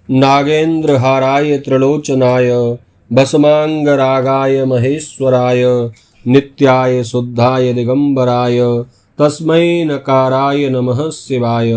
नागेन्द्रहाराय त्रिलोचनाय भस्मांगरागाय महेश्वराय नित्याय शुद्धाय दिगंबराय तस्मै नकाराय नमः शिवाय।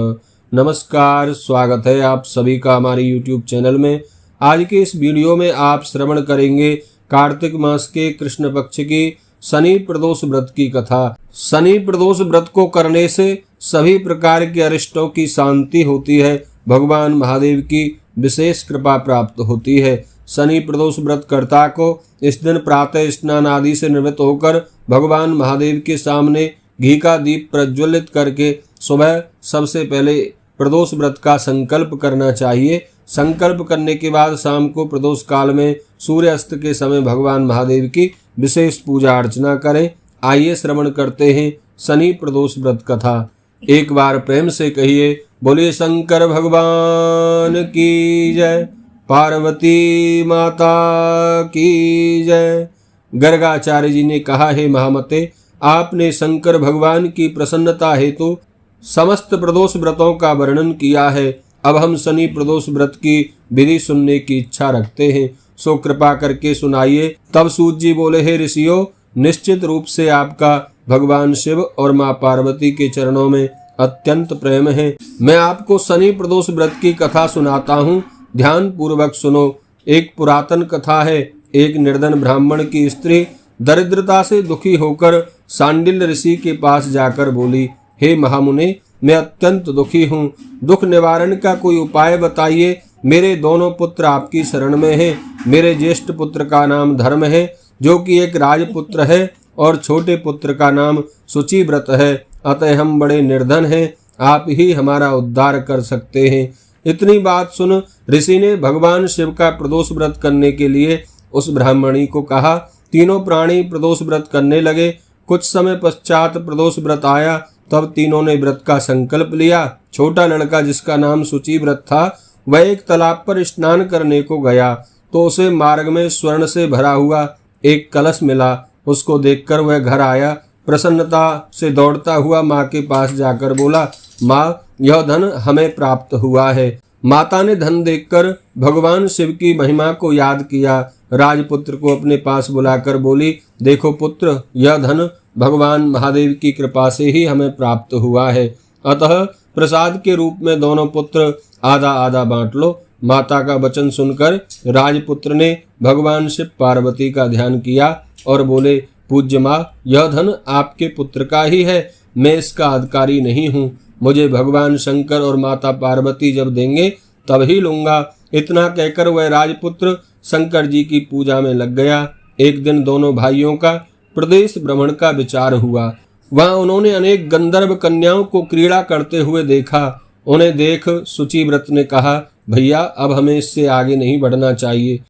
नमस्कार, स्वागत है आप सभी का हमारे YouTube चैनल में। आज के इस वीडियो में आप श्रवण करेंगे कार्तिक मास के कृष्ण पक्ष की शनि प्रदोष व्रत की कथा। शनि प्रदोष व्रत को करने से सभी प्रकार के अरिष्टों की शांति होती है, भगवान महादेव की विशेष कृपा प्राप्त होती है। शनि प्रदोष व्रत कर्ता को इस दिन प्रातः स्नान आदि से निवृत्त होकर भगवान महादेव के सामने घी का दीप प्रज्वलित करके सुबह सबसे पहले प्रदोष व्रत का संकल्प करना चाहिए। संकल्प करने के बाद शाम को प्रदोष काल में सूर्यास्त के समय भगवान महादेव की विशेष पूजा अर्चना करें। आइए श्रवण करते हैं शनि प्रदोष व्रत कथा। एक बार प्रेम से कहिए, बोलिए शंकर भगवान की जय, पार्वती माता की जय। गर्गाचार्य जी ने कहा, हे महामते, आपने शंकर भगवान की प्रसन्नता हेतु समस्त प्रदोष व्रतों का वर्णन किया है। अब हम शनि प्रदोष व्रत की विधि सुनने की इच्छा रखते हैं, सो कृपा करके सुनाइए। तब सूत जी बोले, हे ऋषियों, निश्चित रूप से आपका भगवान शिव और माँ पार्वती के चरणों में अत्यंत प्रेम है। मैं आपको शनि प्रदोष व्रत की कथा सुनाता हूँ, ध्यान पूर्वक सुनो। एक पुरातन कथा है। एक निर्धन ब्राह्मण की स्त्री दरिद्रता से दुखी होकर सांडिल्य ऋषि के पास जाकर बोली, हे महामुने, मैं अत्यंत दुखी हूँ, दुख निवारण का कोई उपाय बताइए। मेरे दोनों पुत्र आपकी शरण में हैं। मेरे ज्येष्ठ पुत्र का नाम धर्म है, जो कि एक राजपुत्र है, और छोटे पुत्र का नाम शुचिव्रत है। अतः हम बड़े निर्धन हैं, आप ही हमारा उद्धार कर सकते हैं। इतनी बात सुन ऋषि ने भगवान शिव का प्रदोष व्रत करने के लिए उस ब्राह्मणी को कहा। तीनों प्राणी प्रदोष व्रत करने लगे। कुछ समय पश्चात प्रदोष व्रत आया, तब तीनों ने व्रत का संकल्प लिया। छोटा लड़का, जिसका नाम शुचिव्रत था, वह एक तालाब पर स्नान करने को गया तो उसे मार्ग में स्वर्ण से भरा हुआ एक कलश मिला। उसको देखकर वह घर आया। प्रसन्नता से दौड़ता हुआ माँ के पास जाकर बोला, माँ, यह धन हमें प्राप्त हुआ है। माता ने धन देखकर भगवान शिव की महिमा को याद किया। राजपुत्र को अपने पास बुलाकर बोली, देखो पुत्र, यह धन भगवान महादेव की कृपा से ही हमें प्राप्त हुआ है, अतः प्रसाद के रूप में दोनों पुत्र आधा आधा बांट लो। माता का वचन सुनकर राजपुत्र ने भगवान शिव पार्वती का ध्यान किया और बोले, पूज्य माँ, यह धन आपके पुत्र का ही है, मैं इसका अधिकारी नहीं हूँ। मुझे भगवान शंकर और माता पार्वती जब देंगे तब ही लूंगा। इतना कहकर वह राजपुत्र शंकर जी की पूजा में लग गया। एक दिन दोनों भाइयों का प्रदेश भ्रमण का विचार हुआ। वहां उन्होंने अनेक गंधर्व कन्याओं को क्रीड़ा करते हुए देखा। उन्हें देख शुचिव्रत ने कहा, भैया, अब हमें इससे आगे नहीं बढ़ना चाहिए।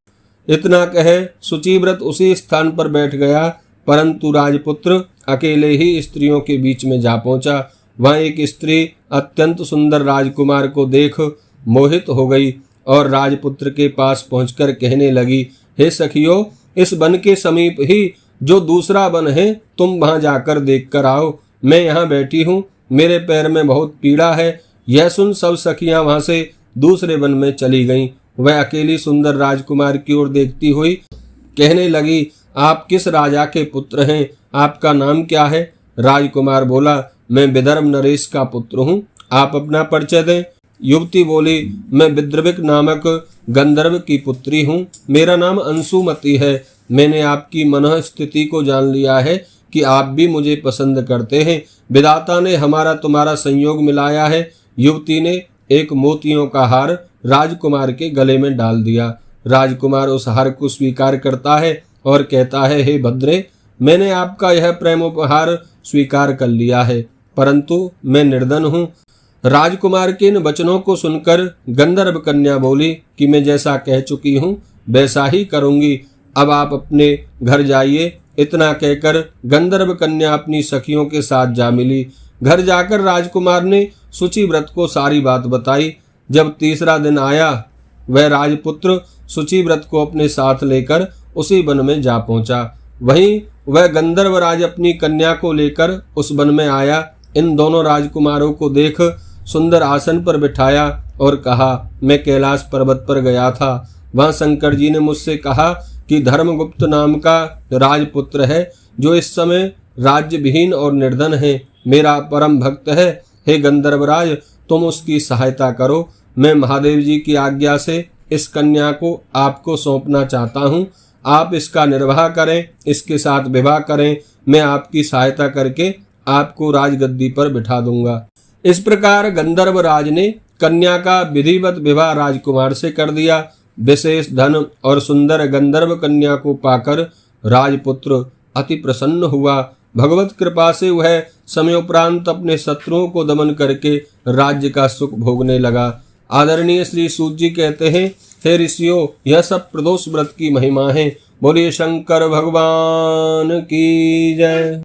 इतना कहे शुचिव्रत उसी स्थान पर बैठ गया, परंतु राजपुत्र अकेले ही स्त्रियों के बीच में जा पहुंचा। वहां एक स्त्री अत्यंत सुंदर राजकुमार को देख मोहित हो गई और राजपुत्र के पास पहुंचकर कहने लगी, हे सखियों, इस वन के समीप ही जो दूसरा वन है, तुम वहां जाकर देख कर आओ। मैं यहाँ बैठी हूँ, मेरे पैर में बहुत पीड़ा है। यह सुन सब सखियां वहां से दूसरे वन में चली गईं। वह अकेली सुंदर राजकुमार की ओर देखती हुई कहने लगी, आप किस राजा के पुत्र हैं? आपका नाम क्या है? राजकुमार बोला, मैं विदर्भ नरेश का पुत्र हूँ, आप अपना परिचय दें। युवती बोली, मैं विद्रविक नामक गंधर्व की पुत्री हूँ, मेरा नाम अंशुमती है। मैंने आपकी मनः स्थिति को जान लिया है कि आप भी मुझे पसंद करते हैं। विधाता ने हमारा तुम्हारा संयोग मिलाया है। युवती ने एक मोतियों का हार राजकुमार के गले में डाल दिया। राजकुमार उस हार को स्वीकार करता है और कहता है, हे भद्रे, मैंने आपका यह प्रेमोपहार स्वीकार कर लिया है, परंतु मैं निर्धन हूँ। राजकुमार के इन वचनों को सुनकर गंधर्व कन्या बोली कि मैं जैसा कह चुकी हूँ वैसा ही करूंगी, अब आप अपने घर जाइए। इतना कहकर गंधर्व कन्या अपनी सखियों के साथ जा मिली। घर जाकर राजकुमार ने शुचिव्रत को सारी बात बताई। जब तीसरा दिन आया, वह राजपुत्र शुचिव्रत को अपने साथ लेकर उसी वन में जा पहुंचा। वहीं वह गंधर्वराज अपनी कन्या को लेकर उस वन में आया। इन दोनों राजकुमारों को देख सुंदर आसन पर बिठाया और कहा, मैं कैलाश पर्वत पर गया था। वहां शंकर जी ने मुझसे कहा कि धर्मगुप्त नाम का राजपुत्र है, जो इस समय राज्य विहीन और निर्धन है, मेरा परम भक्त है। हे गंधर्वराज, तुम उसकी सहायता करो। मैं महादेव जी की आज्ञा से इस कन्या को आपको सौंपना चाहता हूँ। आप इसका निर्वाह करें, इसके साथ विवाह करें। मैं आपकी सहायता करके आपको राजगद्दी पर बिठा दूंगा। इस प्रकार गंधर्वराज ने कन्या का विधिवत विवाह राजकुमार से कर दिया। विशेष धन और सुंदर गंधर्व कन्या को पाकर राजपुत्र अति प्रसन्न हुआ। भगवत कृपा से वह समयोपरांत अपने शत्रुओं को दमन करके राज्य का सुख भोगने लगा। आदरणीय श्री सूत जी कहते हैं, हे ऋषियों, यह सब प्रदोष व्रत की महिमा है। बोलिए शंकर भगवान की जय।